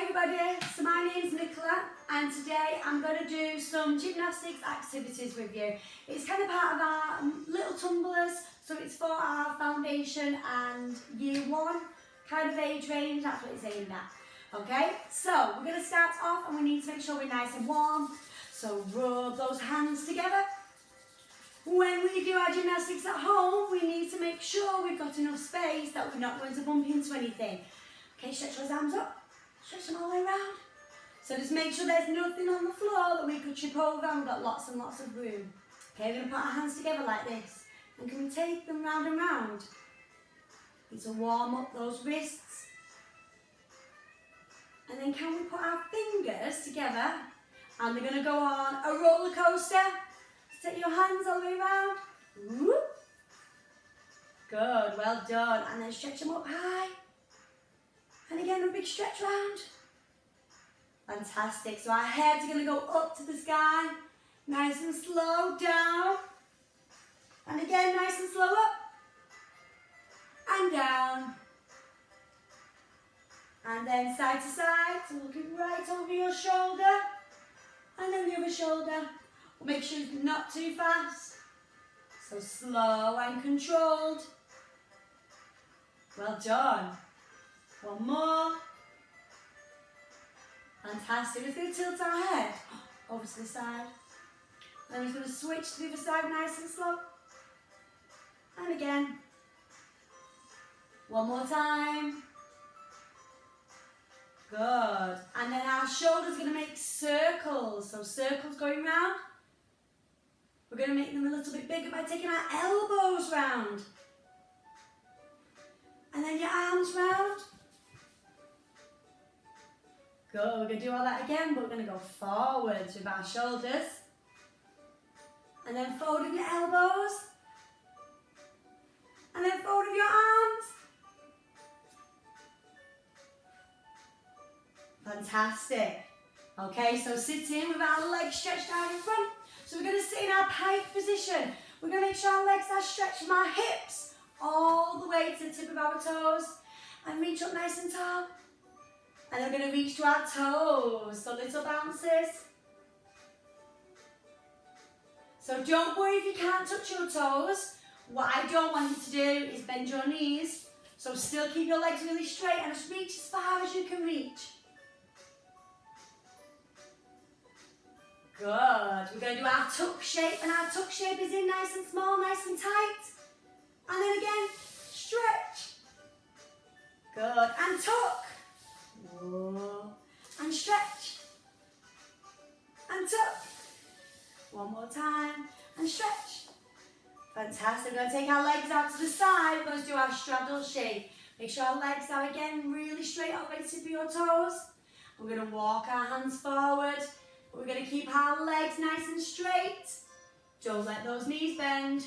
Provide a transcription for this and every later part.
everybody, so my name's Nicola and today I'm going to do some gymnastics activities with you. It's kind of part of our little tumblers, so it's for our foundation and year 1 kind of age range, that's what it's aimed at. Okay, so we're going to start off and we need to make sure we're nice and warm, so rub those hands together. When we do our gymnastics at home, we need to make sure we've got enough space that we're not going to bump into anything. Okay, stretch those arms up. Stretch them all the way around. So just make sure there's nothing on the floor that we could trip over and we've got lots and lots of room. Okay, we're going to put our hands together like this. And can we take them round and round? Need to warm up those wrists. And then can we put our fingers together? And they're going to go on a roller coaster. Set your hands all the way around. Whoop. Good, well done. And then stretch them up high. And again, a big stretch round. Fantastic. So our heads are going to go up to the sky. Nice and slow down. And again, nice and slow up. And down. And then side to side. So looking right over your shoulder. And then the other shoulder. Make sure it's not too fast. So slow and controlled. Well done. One more. Fantastic. We're going to tilt our head over to the side. Then we're going to switch to the other side nice and slow. And again. One more time. Good. And then our shoulders are going to make circles. So circles going round. We're going to make them a little bit bigger by taking our elbows round. And then your arms round. Good, we're going to do all that again, but we're going to go forwards with our shoulders. And then forward with your elbows. And then forward with your arms. Fantastic. Okay, so sitting with our legs stretched out in front. So we're going to sit in our pike position. We're going to make sure our legs are stretched from our hips all the way to the tip of our toes. And reach up nice and tall. And we're going to reach to our toes, so little bounces. So don't worry if you can't touch your toes. What I don't want you to do is bend your knees. So still keep your legs really straight and just reach as far as you can reach. Good. We're going to do our tuck shape, and our tuck shape is in nice and small, nice and tight. And then again, stretch. Good. And tuck. Whoa. And stretch. And tuck. One more time. And stretch. Fantastic. We're going to take our legs out to the side. We're going to do our straddle shape. Make sure our legs are again really straight all the way to the tip of your toes. We're going to walk our hands forward. We're going to keep our legs nice and straight. Don't let those knees bend.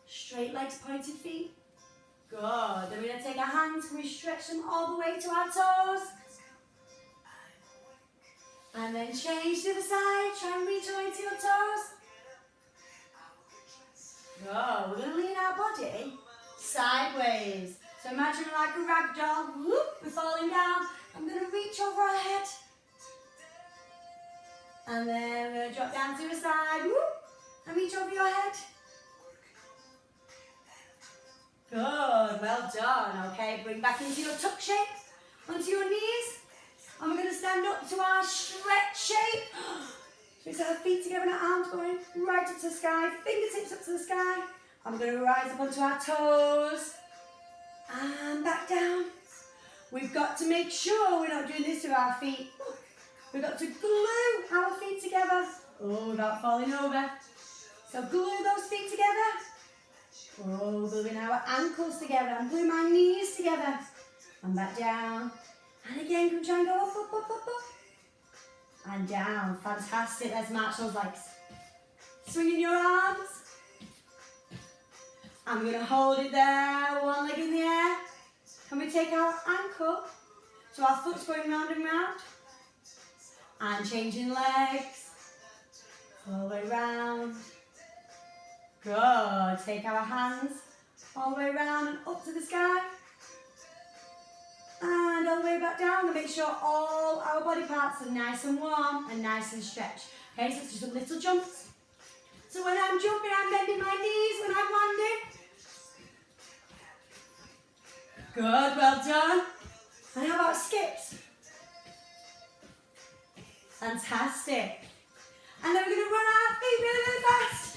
Straight legs, pointed feet. Good. Then we're going to take our hands and we stretch them all the way to our toes. And then change to the other side. Try and reach away to your toes. Good. We're going to lean our body sideways. So imagine like a rag doll. Whoop, we're falling down. I'm going to reach over our head. And then we're going to drop down to the side. Whoop, and reach over your head. Good, well done. Okay, bring back into your tuck shape, onto your knees. And we're going to stand up to our stretch shape. Fix our feet together and our arms going right up to the sky, fingertips up to the sky. And we're going to rise up onto our toes. And back down. We've got to make sure we're not doing this with our feet. We've got to glue our feet together. Oh, without falling over. So glue those feet together. Oh, gluing our ankles together and glue my knees together. And back down. And again, come try and go up, up, up, up, up. And down. Fantastic. Let's march those legs. Swinging your arms. And we're going to hold it there. One leg in the air. Can we take our ankle? So our foot's going round and round. And changing legs. All the way round. Good. Take our hands all the way around and up to the sky. And all the way back down, and make sure all our body parts are nice and warm and nice and stretched. Okay, so it's just some little jumps. So when I'm jumping, I'm bending my knees when I'm landing. Good, well done. And how about skips? Fantastic. And then we're going to run our feet really, really fast.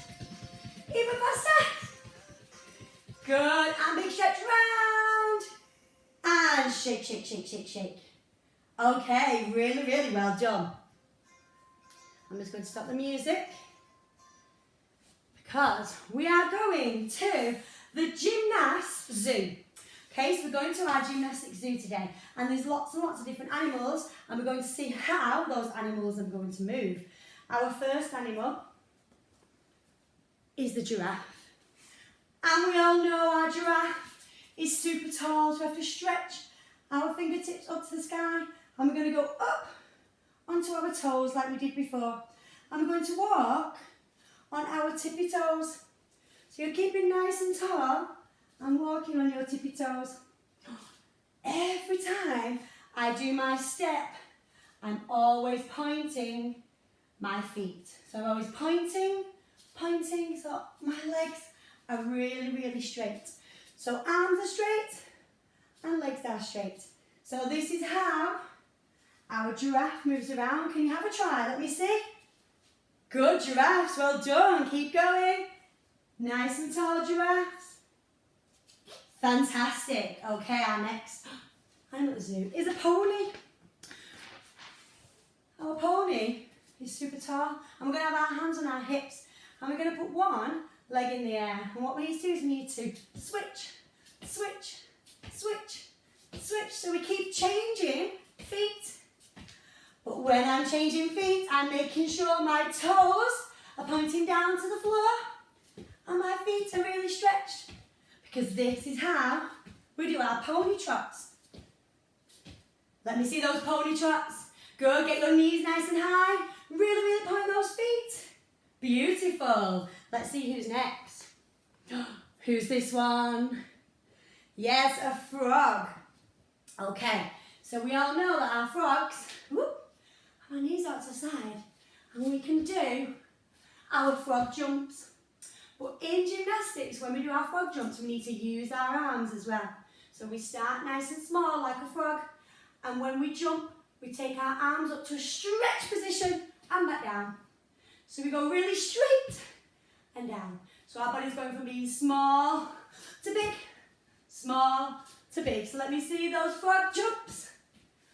Even faster. Good, and big stretch round. And shake, shake, shake, shake, shake. Okay, really, really well done. I'm just going to stop the music because we are going to the gymnast zoo. Okay, so we're going to our gymnastic zoo today, and there's lots and lots of different animals, and we're going to see how those animals are going to move. Our first animal is the giraffe. And we all know our giraffe is super tall, so we have to stretch our fingertips up to the sky, and we're going to go up onto our toes like we did before. And we're going to walk on our tippy toes. So you're keeping nice and tall and walking on your tippy toes. Every time I do my step, I'm always pointing my feet. So I'm always pointing, so my legs are really, really straight. So arms are straight and legs are straight. So this is how our giraffe moves around. Can you have a try? Let me see. Good giraffes, well done. Keep going. Nice and tall giraffes. Fantastic. Okay, our next animal at the zoo is a pony. Our pony is super tall, and we're going to have our hands on our hips, and we're going to put one leg in the air. And what we need to do is we need to switch, switch, switch, switch. So we keep changing feet. But when I'm changing feet, I'm making sure my toes are pointing down to the floor and my feet are really stretched, because this is how we do our pony trots. Let me see those pony trots. Good, get your knees nice and high. Really, really point those feet. Beautiful. Let's see who's next. Who's this one? Yes, a frog. Okay, so we all know that our frogs, whoop, have our knees out to the side, and we can do our frog jumps. But in gymnastics, when we do our frog jumps, we need to use our arms as well. So we start nice and small like a frog, and when we jump, we take our arms up to a stretch position and back down. So we go really straight and down. So our body's going from being small to big, small to big. So let me see those frog jumps.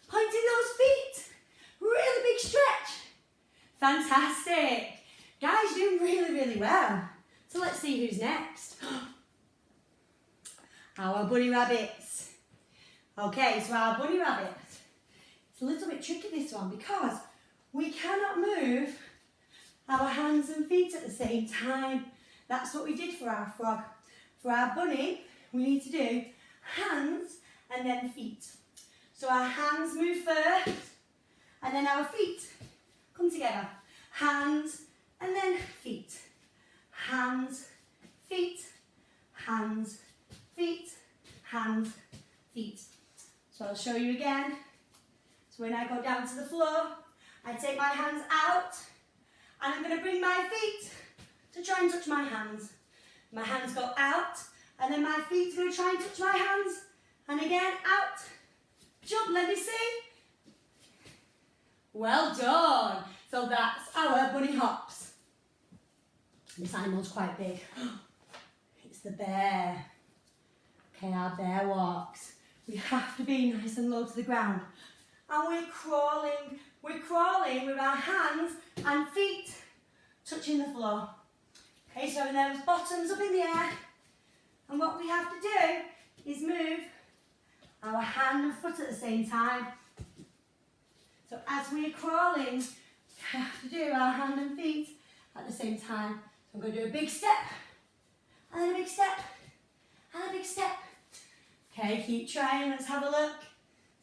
Pointing those feet. Really big stretch. Fantastic. Guys, you're doing really, really well. So let's see who's next. Our bunny rabbits. Okay, so our bunny rabbits. It's a little bit tricky, this one, because we cannot move our hands and feet at the same time. That's what we did for our frog. For our bunny, we need to do hands and then feet. So our hands move first, and then our feet come together. Hands and then feet. Hands, feet, hands, feet, hands, feet. So I'll show you again. So when I go down to the floor, I take my hands out, and I'm going to bring my feet to try and touch my hands. My hands go out, and then my feet are going to try and touch my hands. And again, out, jump, let me see. Well done. So that's our bunny hops. This animal's quite big. It's the bear. Okay, our bear walks. We have to be nice and low to the ground. And we're crawling with our hands and feet touching the floor. Okay, so those bottoms up in the air. And what we have to do is move our hand and foot at the same time. So as we're crawling, we have to do our hand and feet at the same time. So I'm going to do a big step, and then a big step, and a big step. Okay, keep trying, let's have a look.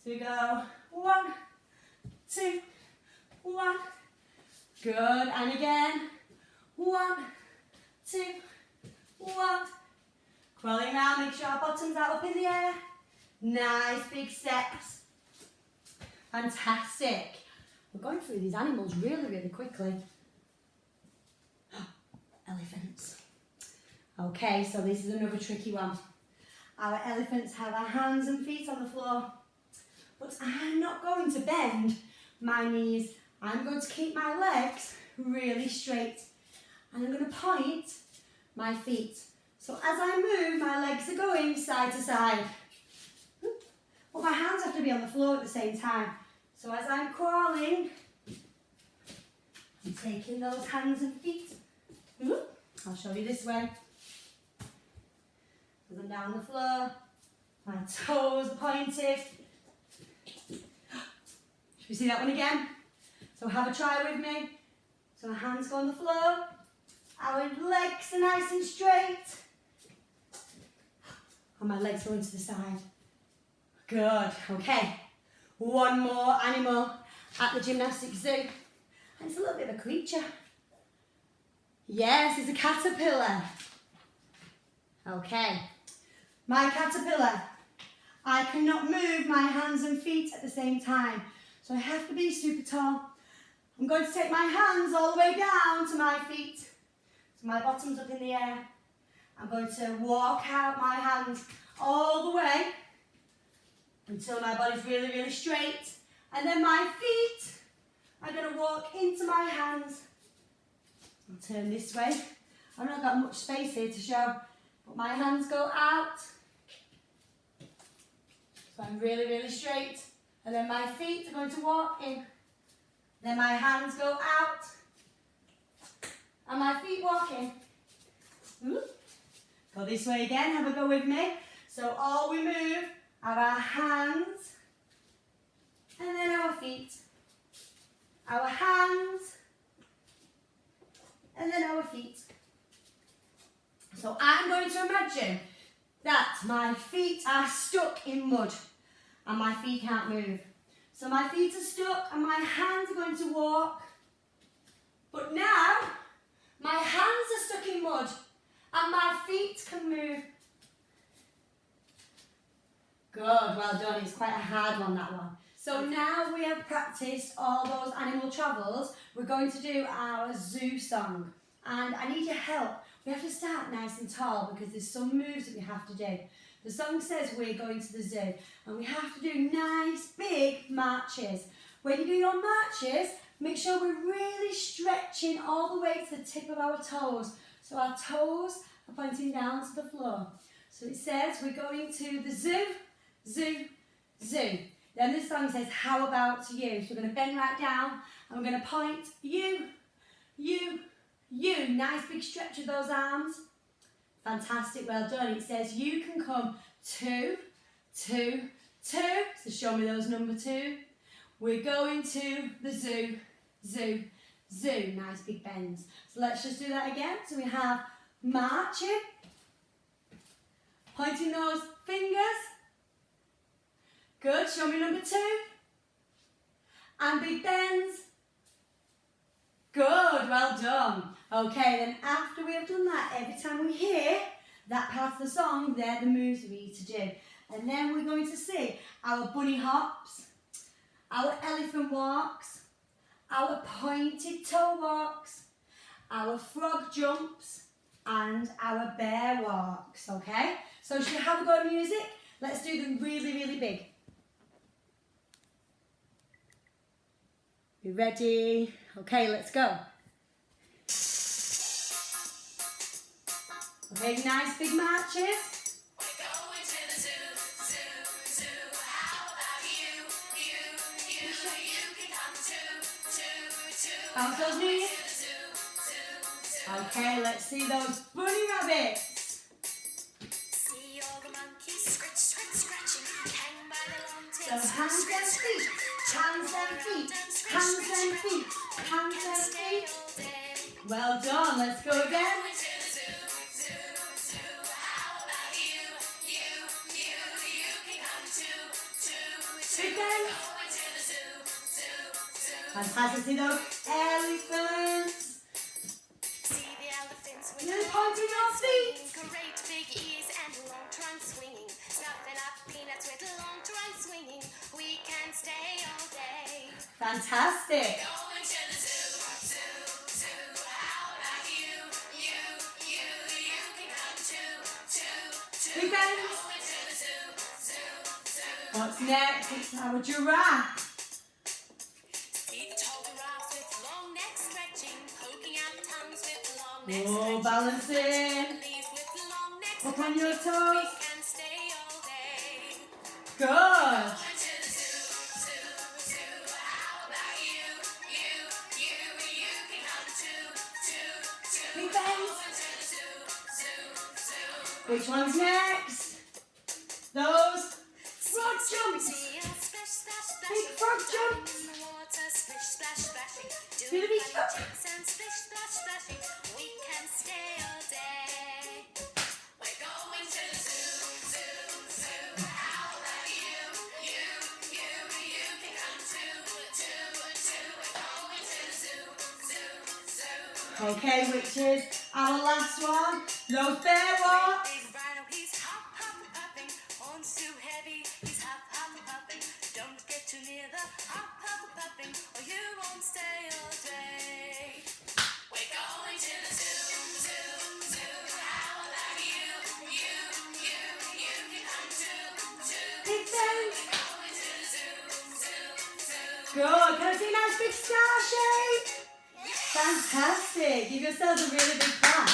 So we go 1, 2, 1. Good, and again. 1, 2, 1. Crawling around, make sure our bottoms are up in the air. Nice big steps. Fantastic. We're going through these animals really, really quickly. Elephants. Okay, so this is another tricky one. Our elephants have our hands and feet on the floor, but I'm not going to bend my knees. I'm going to keep my legs really straight, and I'm going to point my feet. So as I move, my legs are going side to side, but my hands have to be on the floor at the same time. So as I'm crawling, I'm taking those hands and feet. I'll show you this way. As I'm down the floor, my toes pointed. Should we see that one again? So have a try with me. So my hands go on the floor. Our legs are nice and straight. And my legs going to the side. Good, okay. One more animal at the gymnastic zoo. And it's a little bit of a creature. Yes, it's a caterpillar. Okay. My caterpillar. I cannot move my hands and feet at the same time. So I have to be super tall. I'm going to take my hands all the way down to my feet. So my bottom's up in the air. I'm going to walk out my hands all the way until my body's really, really straight. And then my feet are going to walk into my hands. I'll turn this way. I've not got much space here to show, but my hands go out. So I'm really, really straight. And then my feet are going to walk in. Then my hands go out. And my feet walk in. Go this way again, have a go with me. So all we move are our hands and then our feet. Our hands and then our feet. So I'm going to imagine that my feet are stuck in mud and my feet can't move. So my feet are stuck and my hands are going to walk. But now my hands are stuck in mud and my feet can move. Good, well done. It's quite a hard one, that one. So now we have practiced all those animal travels, we're going to do our zoo song. And I need your help. We have to start nice and tall because there's some moves that we have to do. The song says we're going to the zoo and we have to do nice big marches. When you do your marches, make sure we're really stretching all the way to the tip of our toes. So our toes are pointing down to the floor. So it says we're going to the zoo, zoo, zoo. Then this song says, how about you? So we're going to bend right down and we're going to point you, you, you. Nice big stretch of those arms. Fantastic, well done. It says you can come 2, 2, 2. So show me those number 2. We're going to the zoo, zoo, zoo. Nice big bends. So let's just do that again. So we have marching, pointing those fingers. Good, show me number 2. And big bends. Good, well done. Okay, then after we have done that, every time we hear that part of the song, they're the moves we need to do. And then we're going to sing our bunny hops, our elephant walks, our pointed toe walks, our frog jumps, and our bear walks, okay? So should we have a go at music? Let's do them really, really big. You ready? Okay, let's go. Okay, nice big marches. We're going to the zoo, zoo, zoo. How about you, you, you? You can come too. Bounce those knees. Okay, let's see those bunny rabbits. See all the monkeys scratch, scratch, scratching, hang by the long So tails. hands and feet, hands and feet, hands and feet, hands and feet. Well done, let's go again. Big bend. Fantastic, see those elephants. See the elephants with You're pointing your feet. great big ears and long trunks swinging, snuffing up peanuts with stay all day. Fantastic. Going to the zoo, zoo, zoo. How about you? You can come too. Big bend. Going to the zoo, zoo. What's next? It's our giraffe. See the tall giraffes with long necks stretching, poking out tongues with long necks Oh, stretching. balancing. These with long necks Up on your stretching, toes. we can stay all day. Good. Going to the zoo, zoo. How about you? You can come too. Big bend. Going to the zoo. Which one's next? Those frog jumps. See a splish, splash, Big splashing, frog diving jumps. in the water, splish, splash, splashing, Do the doing beach funny jump. tricks and splish, splash, splashing. We can stay all day. We're going to the zoo. How about you? You can come too. We're going to the zoo. Okay, which is our last one. Those bear walks. Big rhino, he's hop, hopping. Horns too heavy, he's hop, hopping. Don't get too near the hop, hopping, or you won't stay all day. We're going to the zoo. How about you? You can come too. Big bend. Going to the zoo. Good. Can I see a nice big star shape? Fantastic. Give yourselves a really big clap.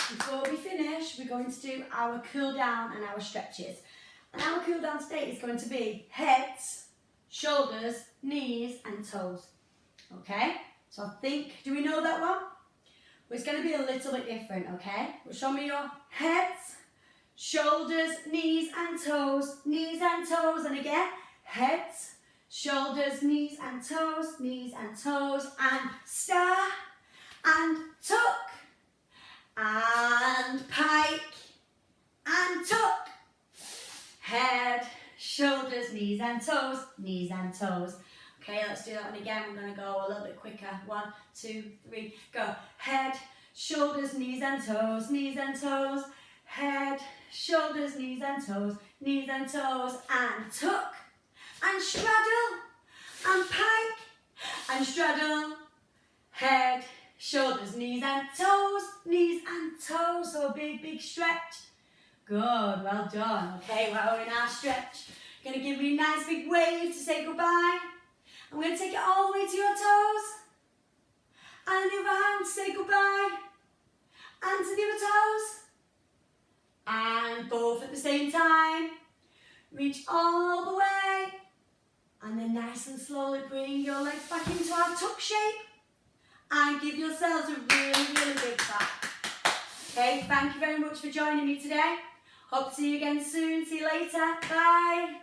Before we finish, we're going to do our cool down and our stretches. And our cool down today is going to be heads, shoulders, knees and toes. Okay? So I think, do we know that one? Well, it's going to be a little bit different, okay? Well, show me your heads, shoulders, knees and toes, and again, heads, shoulders, knees and toes, and star, and tuck, and pike, and tuck, head, shoulders, knees and toes. Okay, let's do that one again. We're going to go a little bit quicker. 1, 2, 3, go. Head, shoulders, knees and toes, head, shoulders, knees and toes, and tuck, and straddle, and pike, and straddle, head, shoulders, knees and toes, so a big stretch. Good, well done. Okay, well, we're in our stretch. Going to give you a nice big wave to say goodbye. I'm going to take it all the way to your toes, and the other hand to say goodbye, and to the other toes, and both at the same time. Reach all the way, and then nice and slowly bring your legs back into our tuck shape, and give yourselves a really big clap. Okay, thank you very much for joining me today. Hope to see you again soon. See you later. Bye.